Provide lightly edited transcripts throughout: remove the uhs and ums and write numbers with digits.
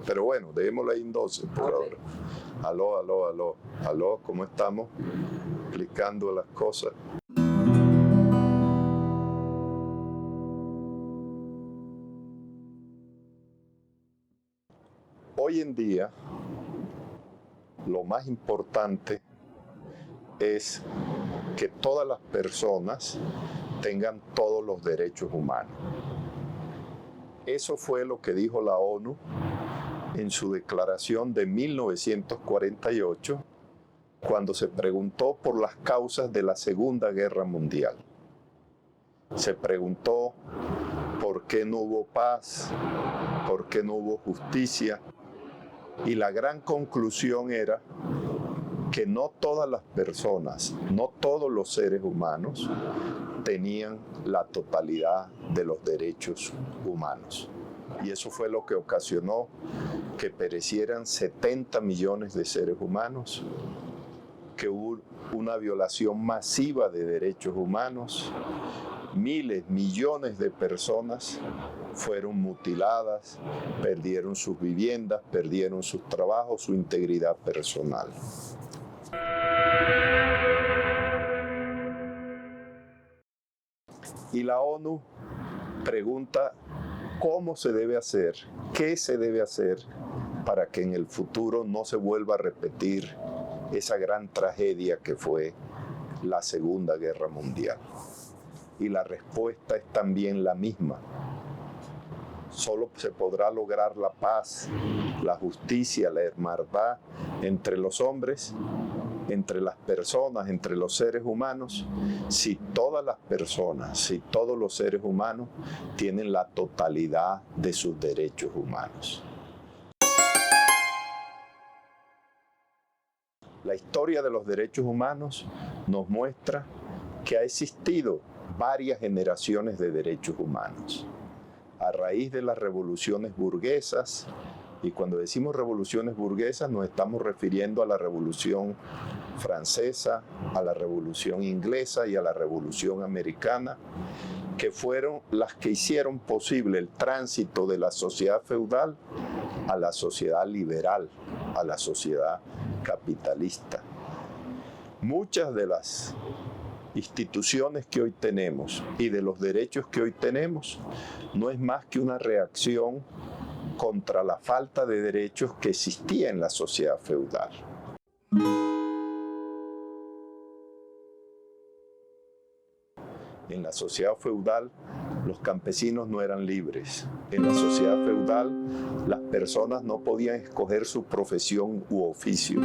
pero bueno, dejémoslo ahí en 12 por ahora. Aló, ¿cómo estamos? Explicando las cosas. Hoy en día, lo más importante es que todas las personas tengan todos los derechos humanos. Eso fue lo que dijo la ONU en su declaración de 1948, cuando se preguntó por las causas de la Segunda Guerra Mundial. Se preguntó por qué no hubo paz, por qué no hubo justicia, y la gran conclusión era que no todas las personas, no todos los seres humanos tenían la totalidad de los derechos humanos. Y eso fue lo que ocasionó que perecieran 70 millones de seres humanos, que hubo una violación masiva de derechos humanos, miles, millones de personas fueron mutiladas, perdieron sus viviendas, perdieron sus trabajos, su integridad personal. Y la ONU pregunta cómo se debe hacer, qué se debe hacer para que en el futuro no se vuelva a repetir esa gran tragedia que fue la Segunda Guerra Mundial. Y la respuesta es también la misma. Solo se podrá lograr la paz, la justicia, la hermandad entre los hombres, entre las personas, entre los seres humanos, si todas las personas, si todos los seres humanos tienen la totalidad de sus derechos humanos. La historia de los derechos humanos nos muestra que ha existido varias generaciones de derechos humanos. A raíz de las revoluciones burguesas, y cuando decimos revoluciones burguesas nos estamos refiriendo a la Revolución Francesa, a la Revolución Inglesa y a la Revolución Americana, que fueron las que hicieron posible el tránsito de la sociedad feudal a la sociedad liberal, a la sociedad capitalista. Muchas de las instituciones que hoy tenemos y de los derechos que hoy tenemos no es más que una reacción contra la falta de derechos que existía en la sociedad feudal. En la sociedad feudal, los campesinos no eran libres. En la sociedad feudal, las personas no podían escoger su profesión u oficio.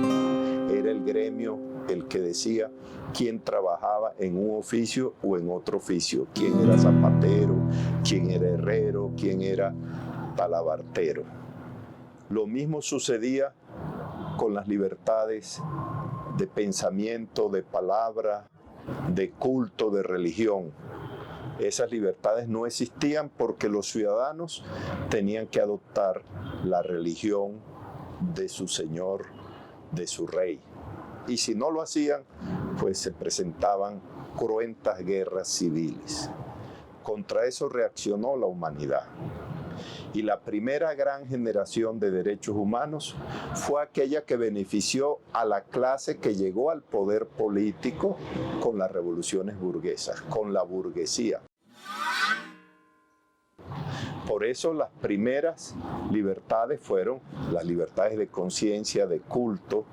Era el gremio el que decía quién trabajaba en un oficio o en otro oficio, quién era zapatero, quién era herrero, quién era talabartero. Lo mismo sucedía con las libertades de pensamiento, de palabra, de culto, de religión. Esas libertades no existían porque los ciudadanos tenían que adoptar la religión de su señor, de su rey. Y si no lo hacían, pues se presentaban cruentas guerras civiles. Contra eso reaccionó la humanidad. Y la primera gran generación de derechos humanos fue aquella que benefició a la clase que llegó al poder político con las revoluciones burguesas, con la burguesía. Por eso las primeras libertades fueron las libertades de conciencia, de culto,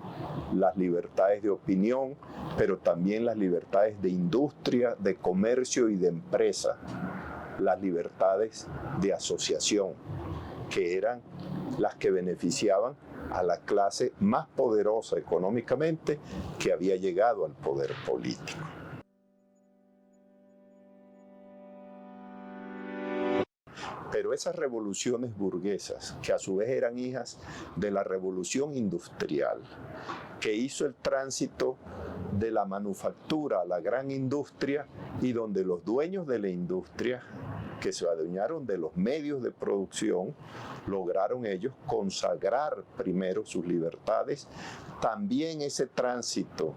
las libertades de opinión, pero también las libertades de industria, de comercio y de empresa, las libertades de asociación, que eran las que beneficiaban a la clase más poderosa económicamente que había llegado al poder político. Pero esas revoluciones burguesas, que a su vez eran hijas de la revolución industrial, que hizo el tránsito de la manufactura a la gran industria y donde los dueños de la industria, que se adueñaron de los medios de producción, lograron ellos consagrar primero sus libertades. También ese tránsito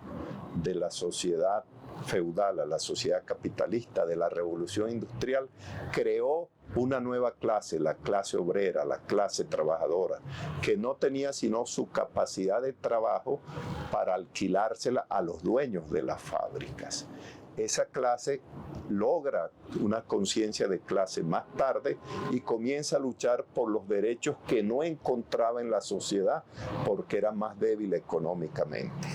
de la sociedad feudal a la sociedad capitalista, de la revolución industrial, creó una nueva clase, la clase obrera, la clase trabajadora, que no tenía sino su capacidad de trabajo para alquilársela a los dueños de las fábricas. Esa clase logra una conciencia de clase más tarde y comienza a luchar por los derechos que no encontraba en la sociedad porque era más débil económicamente.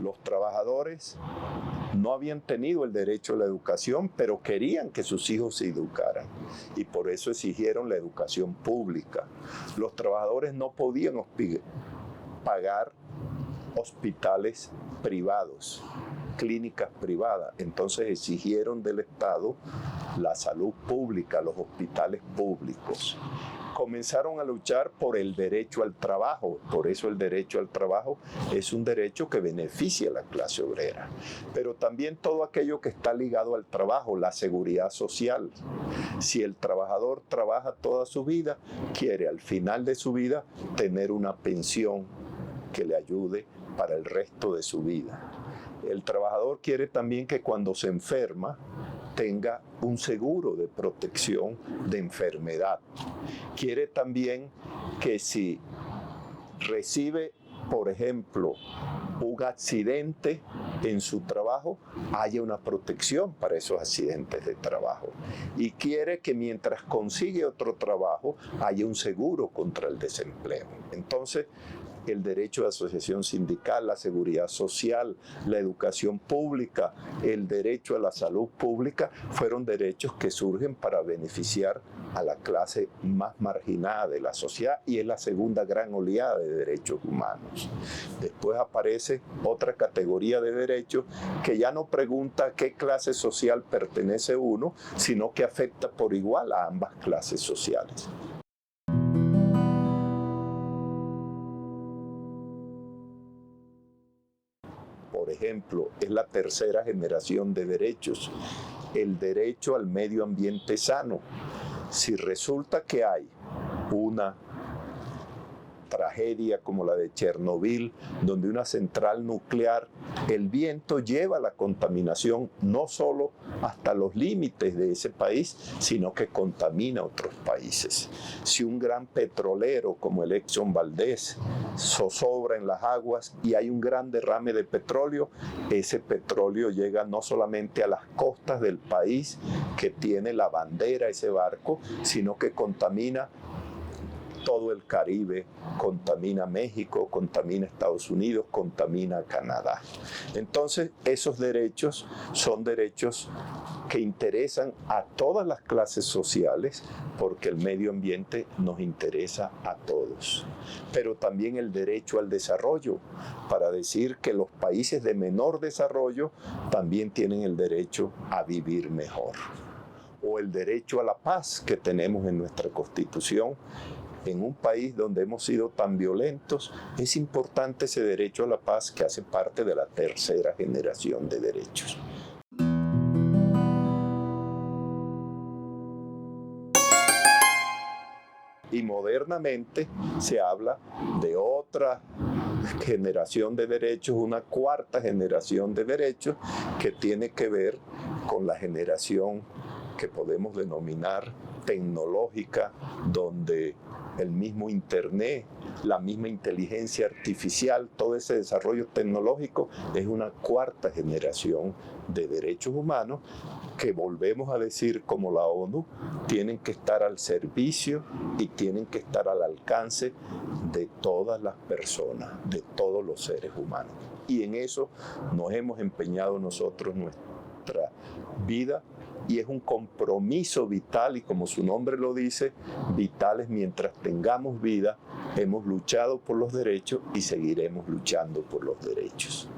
Los trabajadores no habían tenido el derecho a la educación, pero querían que sus hijos se educaran y por eso exigieron la educación pública. Los trabajadores no podían pagar hospitales privados, clínicas privadas, entonces exigieron del Estado la salud pública, los hospitales públicos. Comenzaron a luchar por el derecho al trabajo, por eso el derecho al trabajo es un derecho que beneficia a la clase obrera, pero también todo aquello que está ligado al trabajo, la seguridad social. Si el trabajador trabaja toda su vida, quiere al final de su vida tener una pensión que le ayude para el resto de su vida. El trabajador quiere también que cuando se enferma tenga un seguro de protección de enfermedad. Quiere también que si recibe, por ejemplo, un accidente en su trabajo, haya una protección para esos accidentes de trabajo. Y quiere que mientras consigue otro trabajo, haya un seguro contra el desempleo. Entonces, el derecho de asociación sindical, la seguridad social, la educación pública, el derecho a la salud pública, fueron derechos que surgen para beneficiar a la clase más marginada de la sociedad y es la segunda gran oleada de derechos humanos. Después aparece otra categoría de derechos que ya no pregunta a qué clase social pertenece uno, sino que afecta por igual a ambas clases sociales. Por ejemplo, es la tercera generación de derechos, el derecho al medio ambiente sano. Si resulta que hay una tragedia como la de Chernobyl, donde una central nuclear, el viento lleva la contaminación no solo hasta los límites de ese país, sino que contamina otros países. Si un gran petrolero como el Exxon Valdez zozobra en las aguas y hay un gran derrame de petróleo, ese petróleo llega no solamente a las costas del país que tiene la bandera ese barco, sino que contamina todo el Caribe, contamina México, contamina Estados Unidos, contamina Canadá. Entonces, esos derechos son derechos que interesan a todas las clases sociales porque el medio ambiente nos interesa a todos. Pero también el derecho al desarrollo, para decir que los países de menor desarrollo también tienen el derecho a vivir mejor. O el derecho a la paz que tenemos en nuestra Constitución. En un país donde hemos sido tan violentos, es importante ese derecho a la paz que hace parte de la tercera generación de derechos. Y modernamente se habla de otra generación de derechos, una cuarta generación de derechos que tiene que ver con la generación que podemos denominar tecnológica, donde el mismo Internet, la misma inteligencia artificial, todo ese desarrollo tecnológico es una cuarta generación de derechos humanos que volvemos a decir como la ONU, tienen que estar al servicio y tienen que estar al alcance de todas las personas, de todos los seres humanos. Y en eso nos hemos empeñado nosotros nuestra vida y es un compromiso vital y como su nombre lo dice, vitales mientras tengamos vida, hemos luchado por los derechos y seguiremos luchando por los derechos.